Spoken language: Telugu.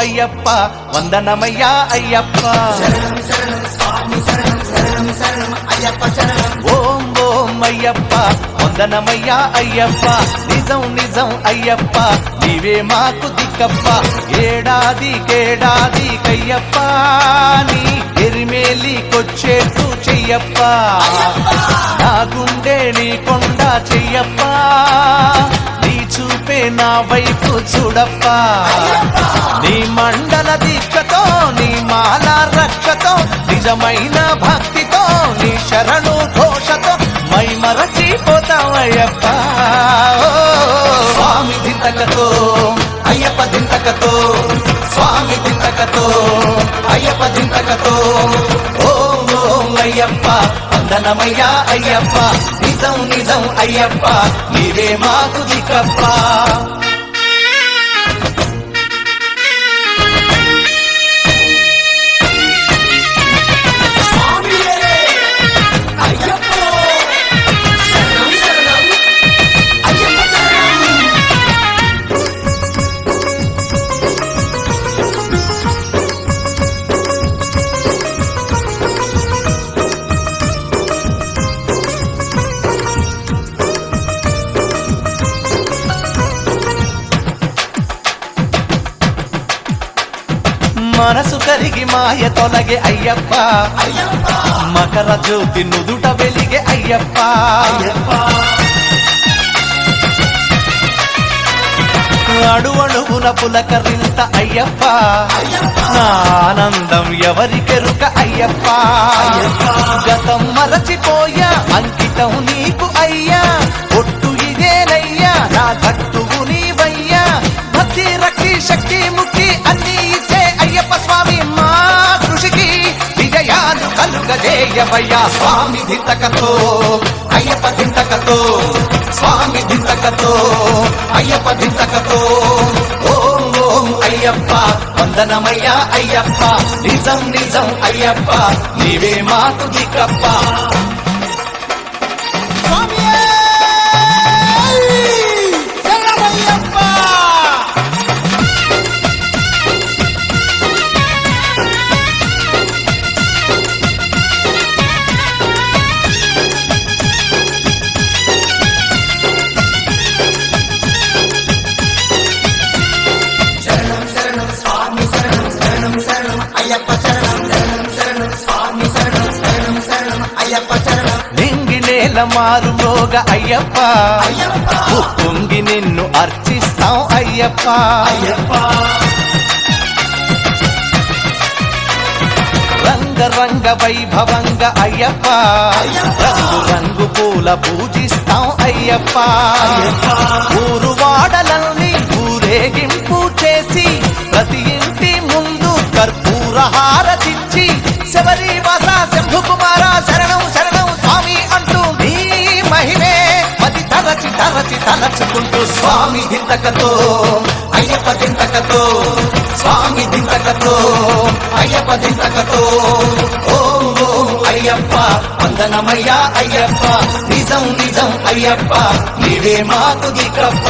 అయ్యప్ప వందనమయ్యా అయ్యప్ప ఓం ఓం అయ్యప్ప వందనమయ్యా అయ్యప్ప నిజం నిజం అయ్యప్ప నీవే మాకు దిక్కప్ప ఏడాది కయ్యప్ప నీ ఎరిమేలికొచ్చేట్టు చెయ్యప్ప నా గుండె నీ కొండ చెయ్యప్ప చూపే నా వైపు చూడప్ప నీ మండల దీక్షతో నీ మాల రక్షతో నిజమైన భక్తితో నీ శరణు ఘోషతో మై మరచిపోతావయ్యప్ప స్వామి దింతకతో అయ్యప్ప దింతకతో స్వామి దింతకతో అయ్యప్ప దింతకతో ఓం ఓం అయ్యప్ప వందనమయ్యా అయ్యప్ప నిజం నిజం అయ్యప్ప నీవే మాకు దిక్కప్ప మనసు కరిగి మాయ తొలగే అయ్యప్ప మకర జ్యోతి నుదుట వెలిగే అయ్యప్ప అడువడుగున పులకరింత అయ్యప్ప నా ఆనందం ఎవరికెరుక అయ్యప్ప గతం మరచిపోయా అంకితం నీకు అయ్యా ఒట్టు ఇదేనయ్యా నా గట్టువు నీవయ్యా భక్తి రక్తి శక్తి ముక్తి అన్ని ఇచ్చే అయ్యప్ప స్వామి మా కృషికి విజయాలు కలుగజేయవయ్యా స్వామి దింతకతో అయ్యప్ప దింతకతో స్వామి దింతకతో అయ్యప్ప దింతకతో ఓం ఓం అయ్యప్ప వందనమయ్యా అయ్యప్ప నిజం నిజం అయ్యప్ప నీవే మాకు దిక్కప్ప నింగినేల మారుమోగ అయ్యప్ప పొంగి నిన్ను అర్చిస్తాం అయ్యప్ప రంగరంగ వైభవంగ అయ్యప్ప రంగు రంగు పూల పూజిస్తాం అయ్యప్ప ఊరు వాడలన్నీ ఊరేగింపు చేసి ప్రతి ఇంటి ముందు కర్పూర హారతిచ్చి శబరి వాస శంభు కుమార శరణం శరణం స్వామి అంటూ నీ మహిమే పది తరచి తరచి తలచుకుంటూ స్వామి దింతకతో అయ్యప్ప దింతకతో స్వామి దింతకతో అయ్యప్ప దింతకతో ఓం ఓం అయ్యప్ప వందనమయ్యా అయ్యప్ప నిజం నిజం అయ్యప్ప నీవే మాకు దిక్కప్ప